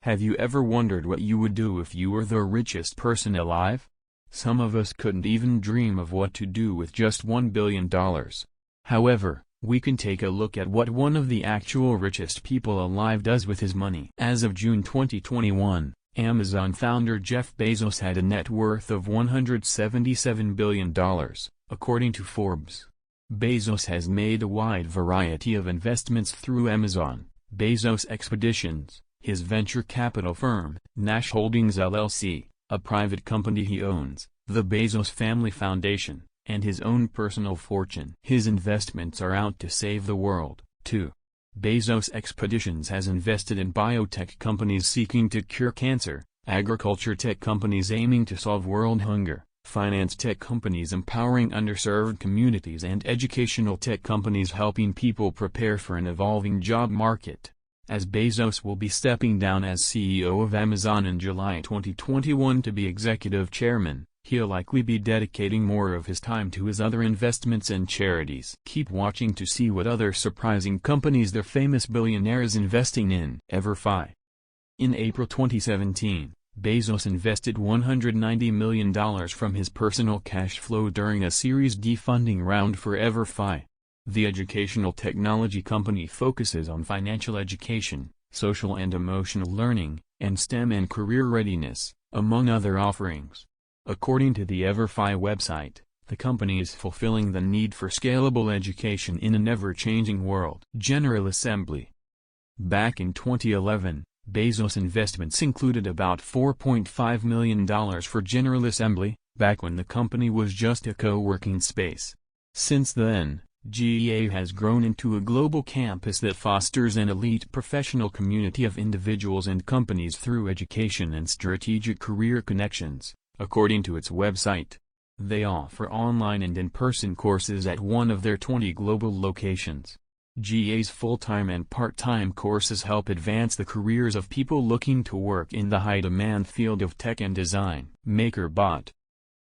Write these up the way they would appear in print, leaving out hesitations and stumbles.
Have you ever wondered what you would do if you were the richest person alive? Some of us couldn't even dream of what to do with just $1 billion. However, we can take a look at what one of the actual richest people alive does with his money. As of June 2021, Amazon founder Jeff Bezos had a net worth of $177 billion, according to Forbes. Bezos has made a wide variety of investments through Amazon, Bezos Expeditions, his venture capital firm, Nash Holdings LLC, a private company he owns, the Bezos Family Foundation, and his own personal fortune. His investments are out to save the world, too. Bezos Expeditions has invested in biotech companies seeking to cure cancer, agriculture tech companies aiming to solve world hunger, finance tech companies empowering underserved communities, and educational tech companies helping people prepare for an evolving job market. As Bezos will be stepping down as CEO of Amazon in July 2021 to be executive chairman, he'll likely be dedicating more of his time to his other investments and charities. Keep watching to see what other surprising companies the famous billionaire is investing in. EverFi. In April 2017, Bezos invested $190 million from his personal cash flow during a Series D funding round for EverFi. The educational technology company focuses on financial education, social and emotional learning, and STEM and career readiness, among other offerings. According to the EverFi website, the company is fulfilling the need for scalable education in an ever-changing world. General Assembly. Back in 2011, Bezos' investments included about $4.5 million for General Assembly, back when the company was just a co-working space. Since then, GEA has grown into a global campus that fosters an elite professional community of individuals and companies through education and strategic career connections, according to its website. They offer online and in-person courses at one of their 20 global locations. GEA's full-time and part-time courses help advance the careers of people looking to work in the high-demand field of tech and design. MakerBot.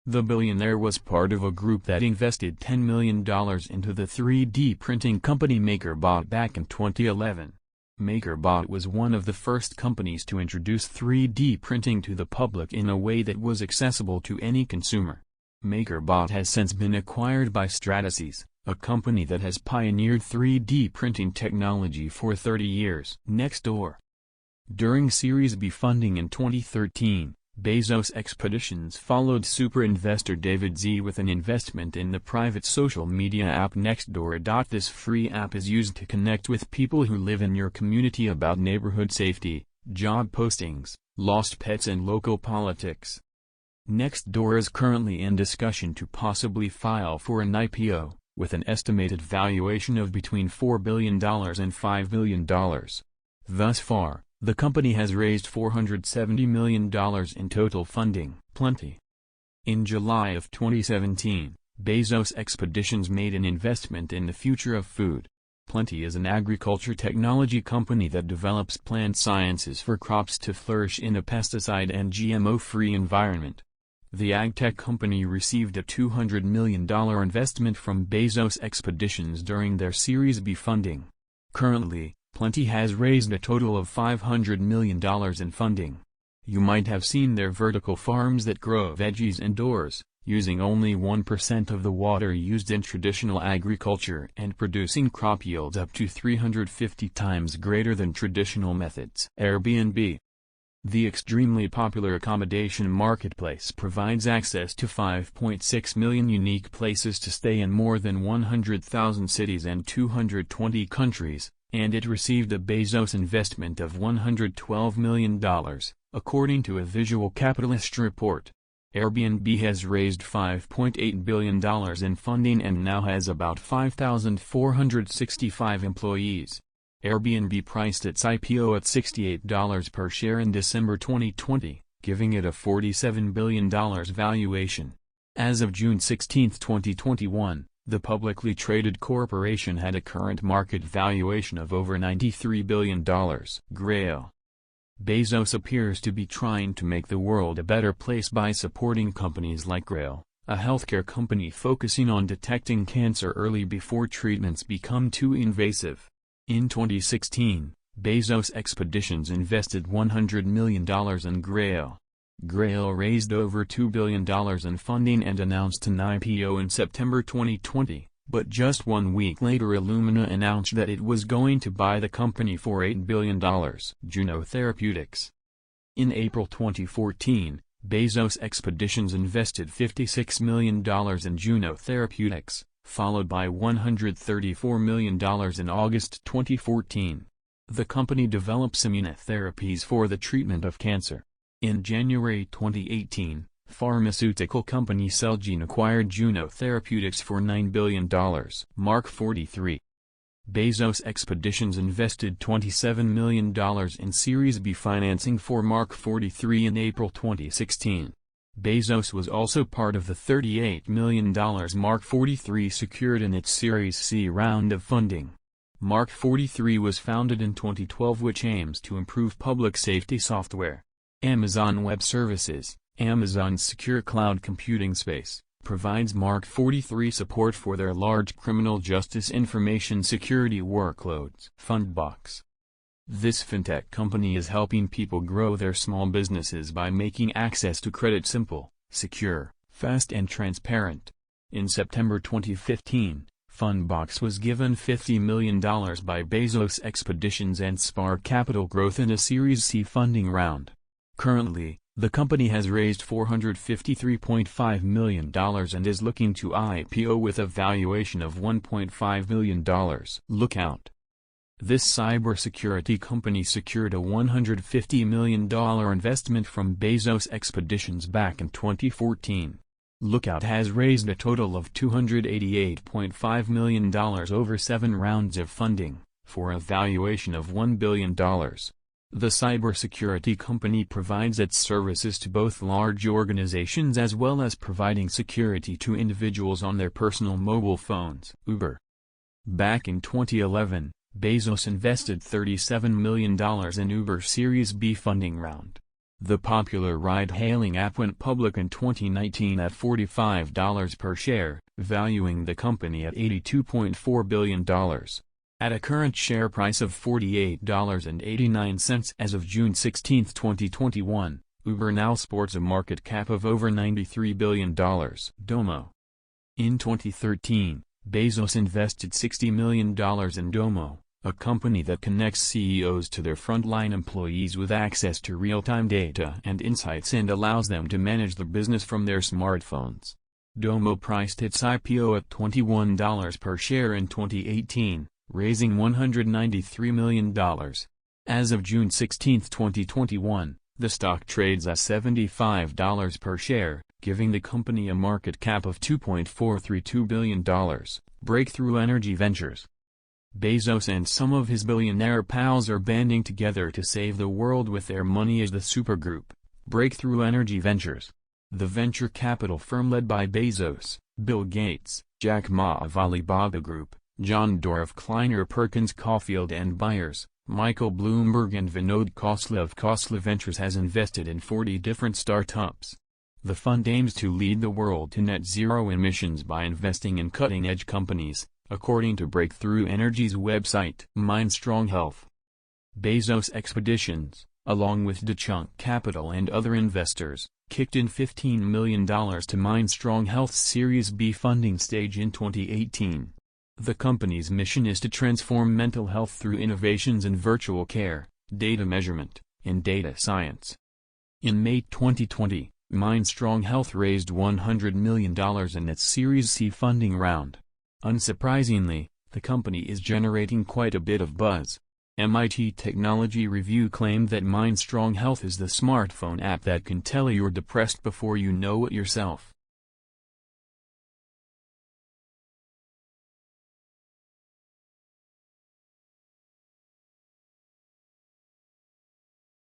The billionaire was part of a group that invested $10 million into the 3D printing company MakerBot back in 2011. MakerBot was one of the first companies to introduce 3D printing to the public in a way that was accessible to any consumer. MakerBot has since been acquired by Stratasys, a company that has pioneered 3D printing technology for 30 years. Nextdoor. During Series B funding in 2013, Bezos Expeditions followed super investor David Z with an investment in the private social media app Nextdoor. This free app is used to connect with people who live in your community about neighborhood safety, job postings, lost pets, and local politics. Nextdoor is currently in discussion to possibly file for an IPO, with an estimated valuation of between $4 billion and $5 billion. Thus far, the company has raised $470 million in total funding. Plenty. In July of 2017, Bezos Expeditions made an investment in the future of food. Plenty is an agriculture technology company that develops plant sciences for crops to flourish in a pesticide and GMO-free environment. The agtech company received a $200 million investment from Bezos Expeditions during their Series B funding. Currently, Plenty has raised a total of $500 million in funding. You might have seen their vertical farms that grow veggies indoors, using only 1% of the water used in traditional agriculture and producing crop yields up to 350 times greater than traditional methods. Airbnb. The extremely popular accommodation marketplace provides access to 5.6 million unique places to stay in more than 100,000 cities and 220 countries, and it received a Bezos investment of $112 million, according to a Visual Capitalist report. Airbnb has raised $5.8 billion in funding and now has about 5,465 employees. Airbnb priced its IPO at $68 per share in December 2020, giving it a $47 billion valuation. As of June 16, 2021, the publicly traded corporation had a current market valuation of over $93 billion. Grail. Bezos appears to be trying to make the world a better place by supporting companies like Grail, a healthcare company focusing on detecting cancer early before treatments become too invasive. In 2016, Bezos Expeditions invested $100 million in Grail. Grail raised over $2 billion in funding and announced an IPO in September 2020, but just 1 week later Illumina announced that it was going to buy the company for $8 billion. Juno Therapeutics. In April 2014, Bezos Expeditions invested $56 million in Juno Therapeutics, followed by $134 million in August 2014. The company develops immunotherapies for the treatment of cancer. In January 2018, pharmaceutical company Celgene acquired Juno Therapeutics for $9 billion. Mark 43. Bezos Expeditions invested $27 million in Series B financing for Mark 43 in April 2016. Bezos was also part of the $38 million Mark 43 secured in its Series C round of funding. Mark 43 was founded in 2012, which aims to improve public safety software. Amazon Web Services, Amazon's secure cloud computing space, provides Mark 43 support for their large criminal justice information security workloads. Fundbox. This fintech company is helping people grow their small businesses by making access to credit simple, secure, fast and transparent. In September 2015, Fundbox was given $50 million by Bezos Expeditions and Spark Capital Growth in a Series C funding round. Currently, the company has raised $453.5 million and is looking to IPO with a valuation of $1.5 billion. Lookout. This cybersecurity company secured a $150 million investment from Bezos Expeditions back in 2014. Lookout has raised a total of $288.5 million over 7 rounds of funding, for a valuation of $1 billion. The cybersecurity company provides its services to both large organizations as well as providing security to individuals on their personal mobile phones. Uber. Back in 2011, Bezos invested $37 million in Uber's Series B funding round. The popular ride-hailing app went public in 2019 at $45 per share, valuing the company at $82.4 billion. At a current share price of $48.89 as of June 16, 2021, Uber now sports a market cap of over $93 billion. Domo. In 2013, Bezos invested $60 million in Domo, a company that connects CEOs to their frontline employees with access to real-time data and insights and allows them to manage the business from their smartphones. Domo priced its IPO at $21 per share in 2018. Raising $193 million. As of June 16, 2021, the stock trades at $75 per share, giving the company a market cap of $2.432 billion. Breakthrough Energy Ventures. Bezos and some of his billionaire pals are banding together to save the world with their money as the supergroup, Breakthrough Energy Ventures. The venture capital firm led by Bezos, Bill Gates, Jack Ma of Alibaba Group, John Doerr of Kleiner Perkins Caulfield and Byers, Michael Bloomberg and Vinod Khosla of Khosla Ventures has invested in 40 different startups. The fund aims to lead the world to net zero emissions by investing in cutting-edge companies, according to Breakthrough Energy's website. Mindstrong Health. Bezos Expeditions, along with DeChunk Capital and other investors, kicked in $15 million to Mindstrong Health's Series B funding stage in 2018. The company's mission is to transform mental health through innovations in virtual care, data measurement, and data science. In May 2020, Mindstrong Health raised $100 million in its Series C funding round. Unsurprisingly, the company is generating quite a bit of buzz. MIT Technology Review claimed that Mindstrong Health is the smartphone app that can tell you're depressed before you know it yourself.